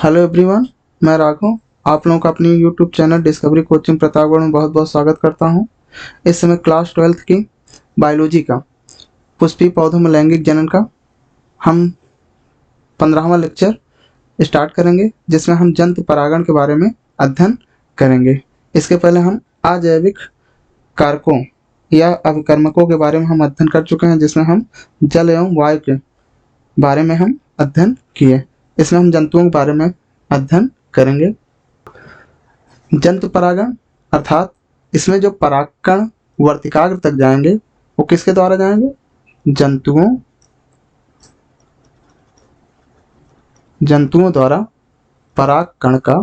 Hello everyone, मैं राघव आप लोगों का अपनी YouTube channel discovery coaching Pratapgarh में बहुत बहुत स्वागत करता हूं। इस समय क्लास 12th की बायोलॉजी का पुष्पीय पौधों में लैंगिक जनन का हम 15वां लेक्चर स्टार्ट करेंगे, जिसमें हम जंतु परागण के बारे में अध्ययन करेंगे। इसके पहले हम अजैविक कारकों या अभिकर्मकों के बारे में हम अध्ययन कर चुके हैं, जिसमें हम जल एवं वायु के बारे में हम अध्ययन किए। इसमें हम जंतुओं के बारे में अध्ययन करेंगे। जंतु परागण अर्थात इसमें जो परागकण वर्तिकाग्र तक जाएंगे वो किसके द्वारा जाएंगे? जंतुओं द्वारा परागकण का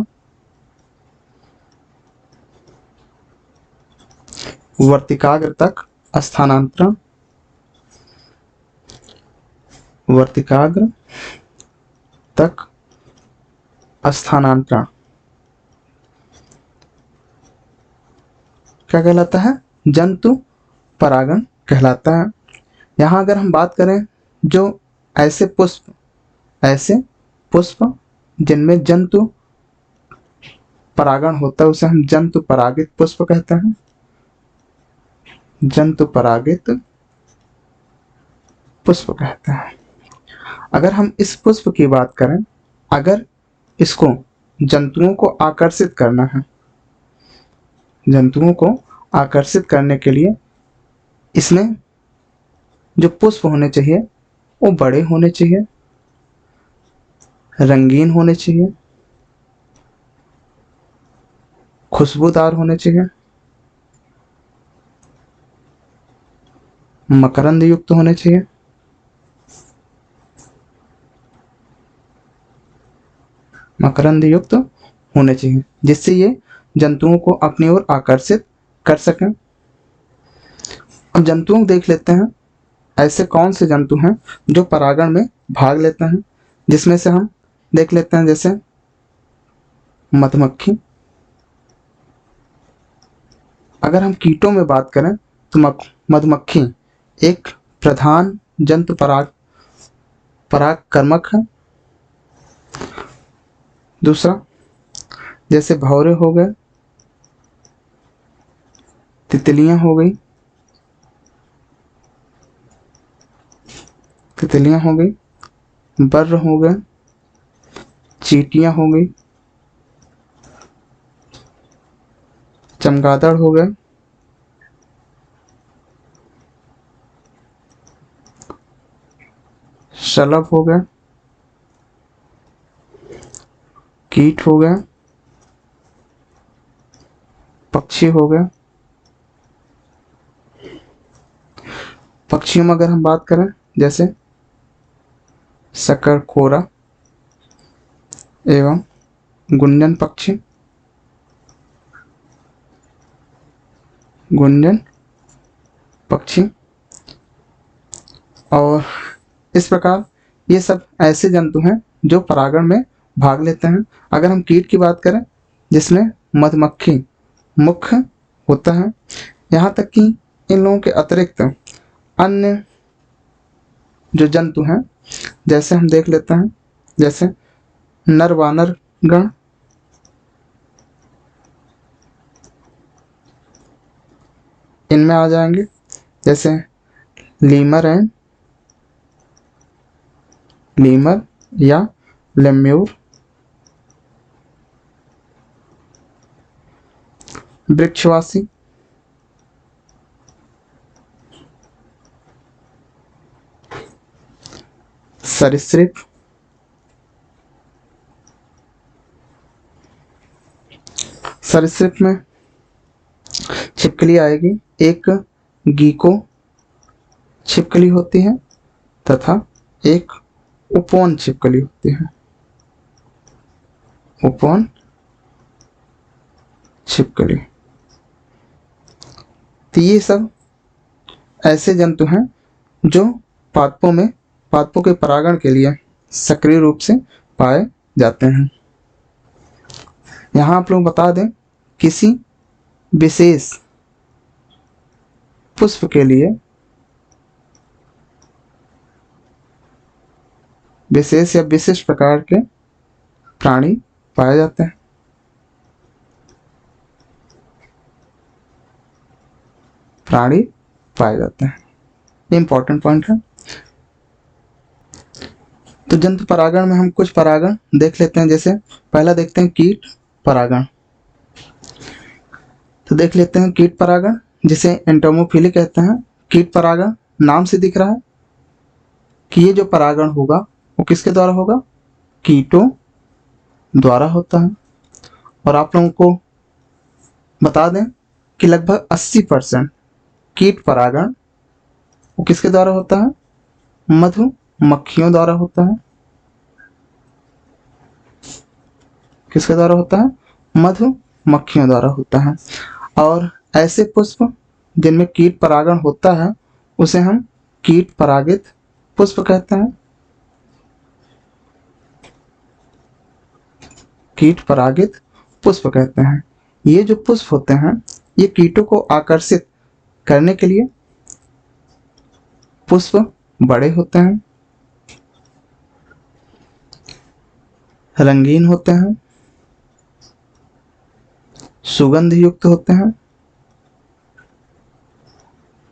वर्तिकाग्र तक स्थानांतरण क्या कहलाता है? जंतु परागण कहलाता है। यहाँ अगर हम बात करें जो ऐसे पुष्प जिनमें जंतु परागण होता है उसे हम जंतु परागित पुष्प कहते हैं। जंतु परागित पुष्प कहते हैं। अगर हम इस पुष्प की बात करें, अगर इसको जंतुओं को आकर्षित करना है, जंतुओं को आकर्षित करने के लिए इसमें जो पुष्प होने चाहिए वो बड़े होने चाहिए, रंगीन होने चाहिए, खुशबूदार होने चाहिए, मकरंद युक्त होने चाहिए, जिससे ये जंतुओं को अपनी ओर आकर्षित कर सकें। अब जंतुओं को देख लेते हैं, ऐसे कौन से जंतु हैं जो परागण में भाग लेते हैं, जिसमें से हम देख लेते हैं जैसे मधुमक्खी। अगर हम कीटों में बात करें तो मधुमक्खी एक प्रधान जंतु परागकर्मक है। दूसरा जैसे भौरे हो गए, तितलियां हो गई, बर्र हो गए, चींटियां हो गई, चमगादड़ हो गए, शलभ हो गए, कीट हो गए, पक्षी हो गए। पक्षियों में अगर हम बात करें जैसे शकरकोरा एवं गुंजन पक्षी और इस प्रकार ये सब ऐसे जंतु हैं जो परागण में भाग लेते हैं। अगर हम कीट की बात करें जिसमें मधुमक्खी मुख्य होता है, यहाँ तक कि इन लोगों के अतिरिक्त अन्य जो जंतु हैं जैसे हम देख लेते हैं जैसे नर वानर गण, इनमें आ जाएंगे जैसे लीमर या लेम्यूर, वृक्षवासी, सरीसृप में छिपकली आएगी। एक गीको छिपकली होती है तथा एक उपवन छिपकली होती है। उपवन छिपकली। तो ये सब ऐसे जंतु हैं जो पादपों के परागण के लिए सक्रिय रूप से पाए जाते हैं। यहाँ आप लोग बता दें, किसी विशेष पुष्प के लिए विशेष या विशिष्ट प्रकार के प्राणी पाए जाते हैं। प्राणी पाए जाते हैं, ये इंपॉर्टेंट पॉइंट है। तो जंतु परागण में हम कुछ परागण देख लेते हैं। जैसे पहला देखते हैं कीट परागण। तो देख लेते हैं कीट परागण, जिसे एंटोमोफिली कहते हैं। कीट परागण नाम से दिख रहा है कि ये जो परागण होगा वो किसके द्वारा होगा, कीटों द्वारा होता है। और आप लोगों को बता दें कि लगभग 80% कीट परागण वो किसके द्वारा होता है, मधुमक्खियों द्वारा होता है। किसके द्वारा होता है, मधुमक्खियों द्वारा होता है। और ऐसे पुष्प जिनमें कीट परागण होता है उसे हम कीट परागित पुष्प कहते हैं। कीट परागित पुष्प कहते हैं। ये जो पुष्प होते हैं ये कीटों को आकर्षित करने के लिए पुष्प बड़े होते हैं, रंगीन होते हैं, सुगंध युक्त होते हैं,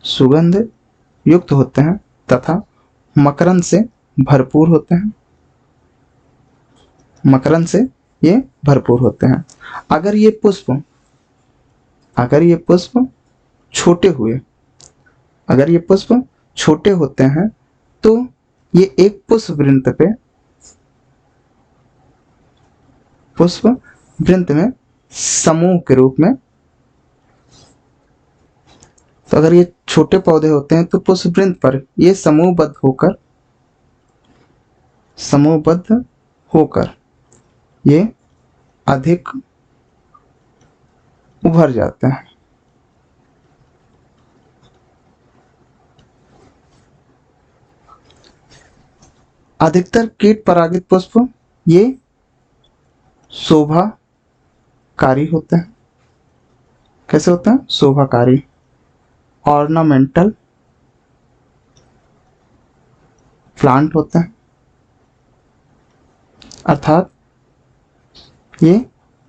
सुगंध युक्त होते हैं तथा मकरंद से भरपूर होते हैं। मकरंद से ये भरपूर होते हैं। अगर ये पुष्प छोटे हुए, अगर ये पुष्प छोटे होते हैं तो ये एक पुष्प वृंत में समूह के रूप में, तो अगर ये छोटे पौधे होते हैं तो पुष्प वृंत पर ये समूहबद्ध होकर ये अधिक उभर जाते हैं। अधिकतर कीट परागित पुष्प ये शोभाकारी होते हैं। कैसे होते हैं, शोभाकारी, ऑर्नामेंटल प्लांट होते हैं। अर्थात ये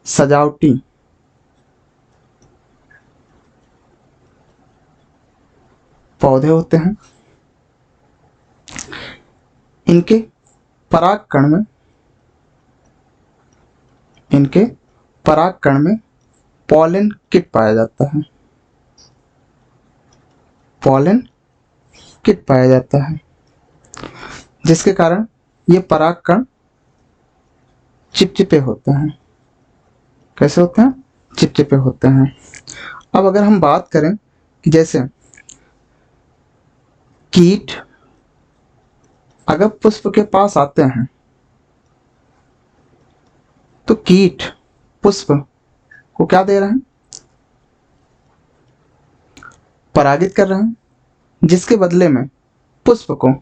सजावटी पौधे होते हैं। इनके परागकण में पॉलन किट पाया जाता है। पॉलन किट पाया जाता है जिसके कारण ये परागकण चिपचिपे होते हैं। कैसे होते हैं, चिपचिपे होते हैं। अब अगर हम बात करें कि जैसे कीट अगर पुष्प के पास आते हैं तो कीट पुष्प को क्या दे रहे हैं, परागित कर रहे हैं, जिसके बदले में पुष्प को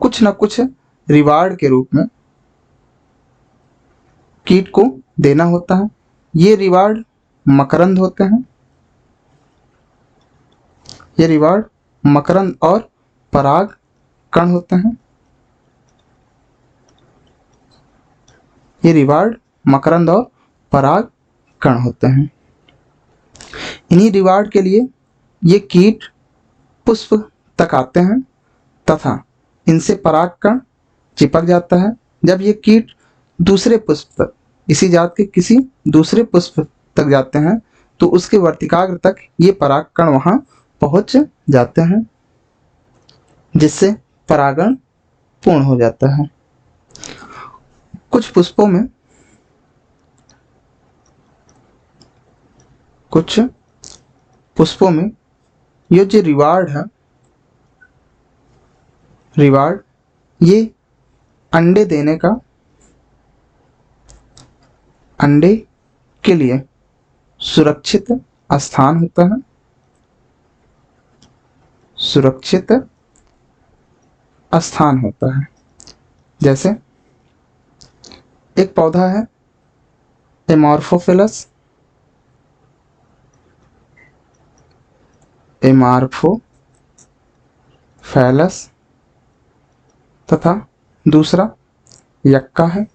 कुछ न कुछ रिवार्ड के रूप में कीट को देना होता है। ये रिवार्ड मकरंद होते हैं। ये रिवार्ड मकरंद और पराग कण होते हैं। ये रिवार्ड मकरंद और पराग कण होते हैं। इन्हीं रिवार्ड के लिए ये कीट पुष्प तक आते हैं तथा इनसे पराग कण चिपक जाता है। जब ये कीट दूसरे पुष्प तक, इसी जात के किसी दूसरे पुष्प तक जाते हैं तो उसके वर्तिकाग्र तक ये पराग कण वहां पहुंच जाते हैं, जिससे परागण पूर्ण हो जाता है। कुछ पुष्पों में ये जो रिवार्ड ये अंडे के लिए सुरक्षित स्थान होता है। सुरक्षित स्थान होता है। जैसे एक पौधा है एमॉर्फोफिलस, एमार्फोफैलस तथा दूसरा यक्का है।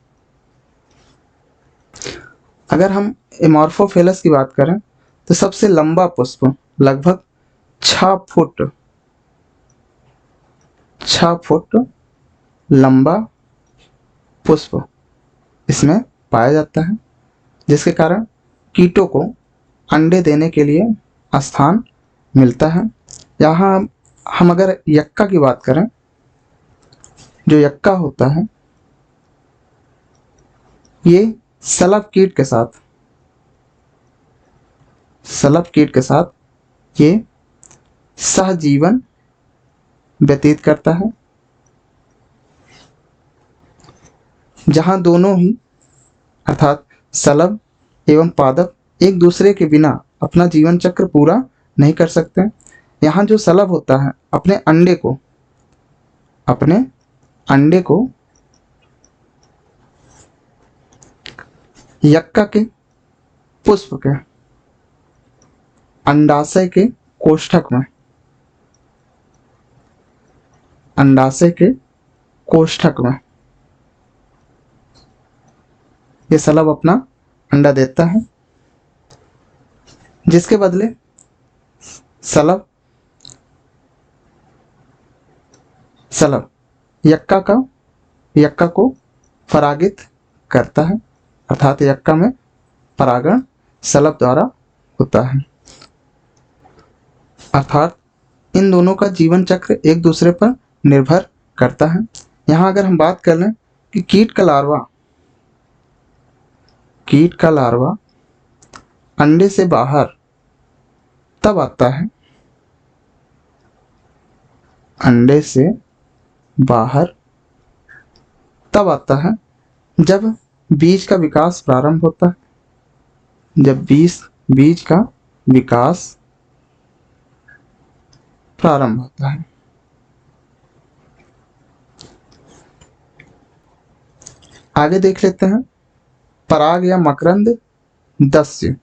अगर हम एमॉर्फोफेलस की बात करें तो सबसे लंबा पुष्प लगभग 6 फुट लंबा पुष्प इसमें पाया जाता है, जिसके कारण कीटों को अंडे देने के लिए स्थान मिलता है। यहाँ हम अगर यक्का की बात करें, जो यक्का होता है ये सलभ कीट के साथ ये सहजीवन व्यतीत करता है, जहाँ दोनों ही अर्थात सलभ एवं पादप एक दूसरे के बिना अपना जीवन चक्र पूरा नहीं कर सकते। यहाँ जो सलभ होता है अपने अंडे को यक्का के पुष्प के अंडाशय के कोष्ठक में ये सलभ अपना अंडा देता है, जिसके बदले सलभ यक्का को परागित करता है, अर्थात यक्का में परागण सलभ द्वारा होता है। अर्थात इन दोनों का जीवन चक्र एक दूसरे पर निर्भर करता है। यहाँ अगर हम बात कर लें कि कीट का लार्वा अंडे से बाहर तब आता है जब बीज का विकास प्रारंभ होता है। जब बीज का विकास प्रारंभ होता है। आगे देख लेते हैं पराग या मकरंद दस्य।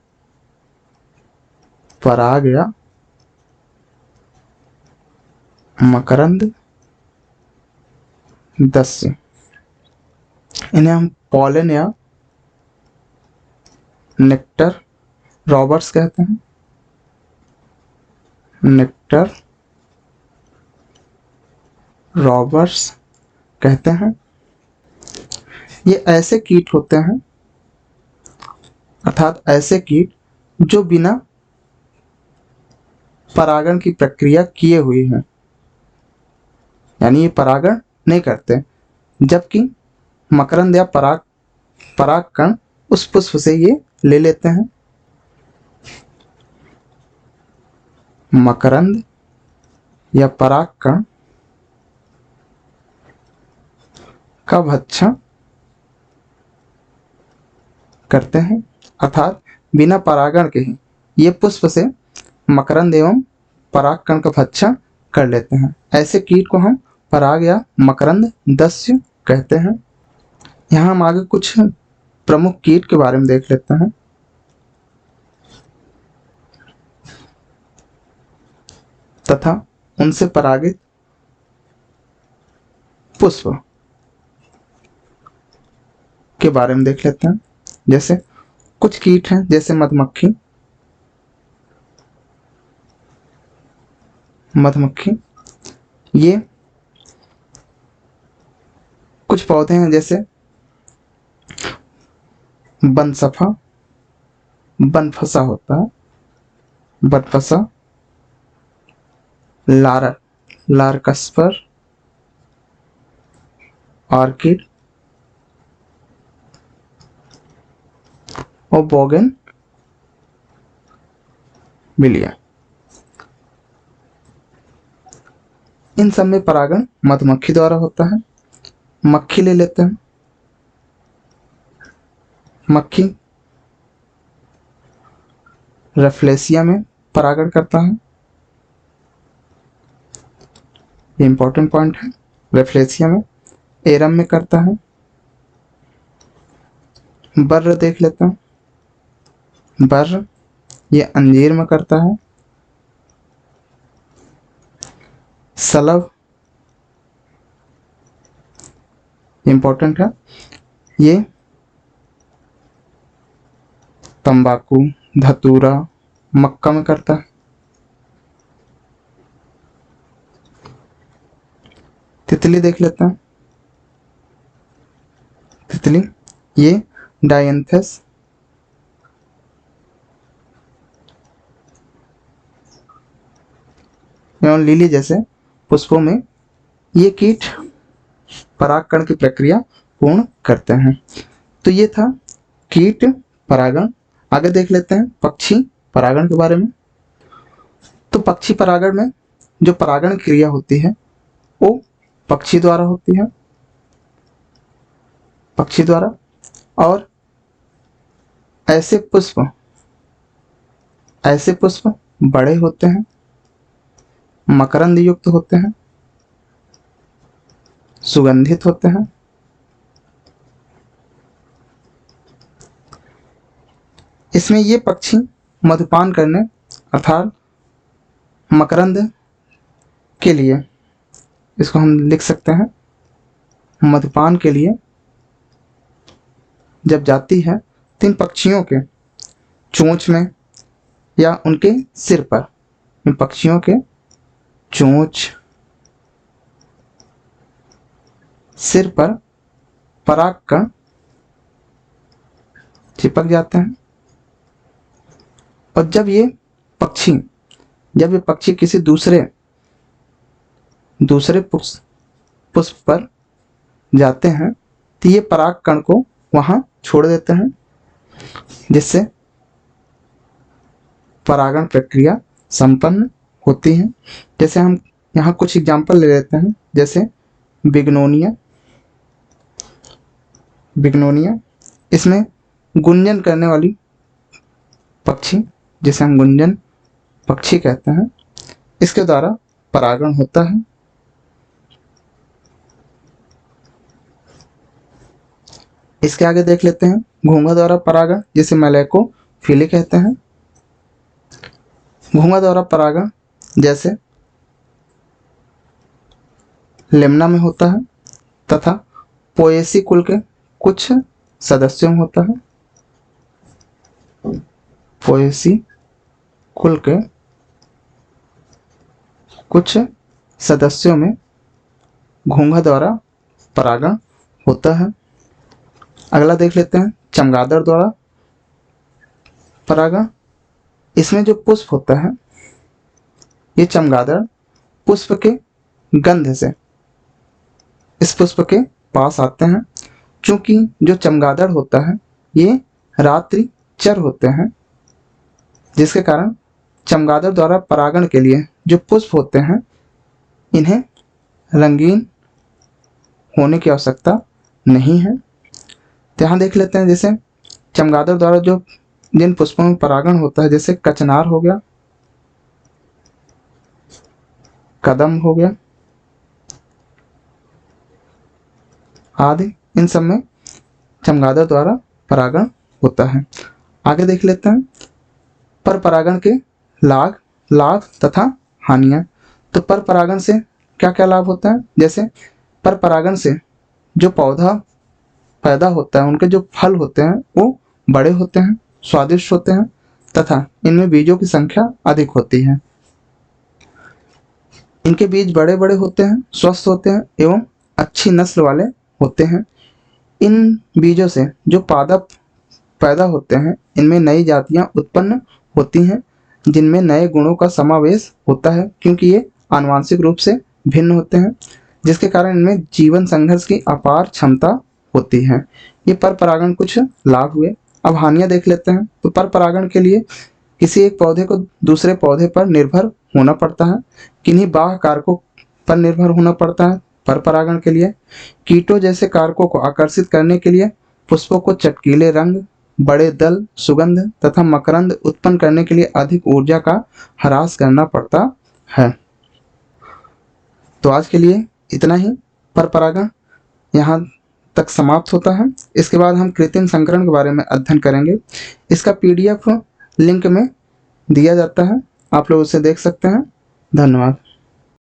पराग या मकरंद दस्य, इन्हें हम पॉलन या नेक्टर रॉबर्स कहते हैं। नेक्टर रॉबर्स कहते हैं। ये ऐसे कीट होते हैं, अर्थात ऐसे कीट जो बिना परागण की प्रक्रिया किए हुए हैं, यानी ये परागण नहीं करते, जबकि मकरंद या परागकण उस पुष्प से ये ले लेते हैं। मकरंद या परागकण का भक्षण करते हैं, अर्थात बिना परागण के ही ये पुष्प से मकरंद एवं परागकण का भक्षण कर लेते हैं। ऐसे कीट को हम पराग या मकरंद दस्य कहते हैं। यहाँ हम आगे कुछ प्रमुख कीट के बारे में देख लेते हैं। तथा उनसे परागित पुष्प के बारे में देख लेते हैं। जैसे कुछ कीट हैं, जैसे मधुमक्खी, ये कुछ पौधे हैं जैसे बनफसा होता है, बनफसा, लार्कस्पर, ऑर्किड और बोगनविलिया। इन सब में परागण मधुमक्खी द्वारा होता है। मक्खी ले लेते हैं। मक्खी रेफ्लेसिया में परागण करता है। ये इंपॉर्टेंट पॉइंट है। रेफ्लेसिया में, एरम में करता है। बर्र देख लेते हैं। बर्र ये अंजीर में करता है। सलभ इंपॉर्टेंट है, ये तंबाकू, धतूरा, मक्का में करता है। तितली देख लेते हैं। तितली ये डायंथस एवं लिली जैसे पुष्पों में ये कीट परागकण की प्रक्रिया पूर्ण करते हैं। तो ये था कीट परागण। आगे देख लेते हैं पक्षी परागण के बारे में। तो पक्षी परागण में जो परागण क्रिया होती है वो पक्षी द्वारा होती है, पक्षी द्वारा। और ऐसे पुष्प बड़े होते हैं, मकरंद युक्त होते हैं, सुगंधित होते हैं। इसमें ये पक्षी मधुपान करने अर्थात मकरंद के लिए, इसको हम लिख सकते हैं मधुपान के लिए जब जाती है तो इन पक्षियों के चोंच में या उनके सिर पर, इन पक्षियों के चोंच सिर पर परागकण चिपक जाते हैं। और जब ये पक्षी किसी दूसरे पुष्प पर जाते हैं तो ये परागकण को वहां छोड़ देते हैं, जिससे परागण प्रक्रिया संपन्न होती है। जैसे हम यहाँ कुछ एग्जाम्पल ले लेते हैं, जैसे बिग्नोनिया, इसमें गुंजन करने वाली पक्षी, जिसे हम गुंजन पक्षी कहते हैं, इसके द्वारा परागण होता है। इसके आगे देख लेते हैं घोंघा द्वारा परागण, जिसे मैलेकोफिली कहते हैं। घोंघा द्वारा परागण जैसे लेमना में होता है तथा पोएसी कुल के कुछ सदस्यों में होता है। पोएसी कुल के कुछ सदस्यों में घोंघा द्वारा परागण होता है। अगला देख लेते हैं चमगादड़ द्वारा परागण। इसमें जो पुष्प होता है, ये चमगादड़ पुष्प के गंध से इस पुष्प के पास आते हैं। क्योंकि जो चमगादड़ होता है ये रात्रि चर होते हैं, जिसके कारण चमगादड़ द्वारा परागण के लिए जो पुष्प होते हैं इन्हें रंगीन होने की आवश्यकता नहीं है। तो यहाँ देख लेते हैं जैसे चमगादड़ द्वारा जो जिन पुष्पों में परागण होता है, जैसे कचनार हो गया, कदम हो गया आदि, इन सब में चमगादड़ द्वारा परागण होता है। आगे देख लेते हैं पर परागण के लाभ तथा हानियां। तो पर परागण से क्या क्या लाभ होता है, जैसे पर परागण से जो पौधा पैदा होता है, उनके जो फल होते हैं वो बड़े होते हैं, स्वादिष्ट होते हैं तथा इनमें बीजों की संख्या अधिक होती है। इनके बीज बड़े बड़े होते हैं, स्वस्थ होते हैं एवं अच्छी नस्ल वाले होते हैं। इन बीजों से जो पादप पैदा होते हैं, इनमें नई जातियां उत्पन्न होती हैं, जिनमें नए गुणों का समावेश होता है, क्योंकि ये आनुवांशिक रूप से भिन्न होते हैं, जिसके कारण इनमें जीवन संघर्ष की अपार क्षमता होती है। ये पर परागण कुछ लाभ हुए। अब हानियां देख लेते हैं। तो पर परागण के लिए किसी एक पौधे को दूसरे पौधे पर निर्भर होना पड़ता है, किन्हीं बाह्य कारकों पर निर्भर होना पड़ता है। पर परागण के लिए कीटों जैसे कारकों को आकर्षित करने के लिए पुष्पों को चटकीले रंग, बड़े दल, सुगंध तथा मकरंद उत्पन्न करने के लिए अधिक ऊर्जा का ह्रास करना पड़ता है। तो आज के लिए इतना ही। पर परागण यहाँ तक समाप्त होता है। इसके बाद हम कृत्रिम संकरण के बारे में अध्ययन करेंगे। इसका PDF लिंक में दिया जाता है, आप लोग उसे देख सकते हैं। धन्यवाद।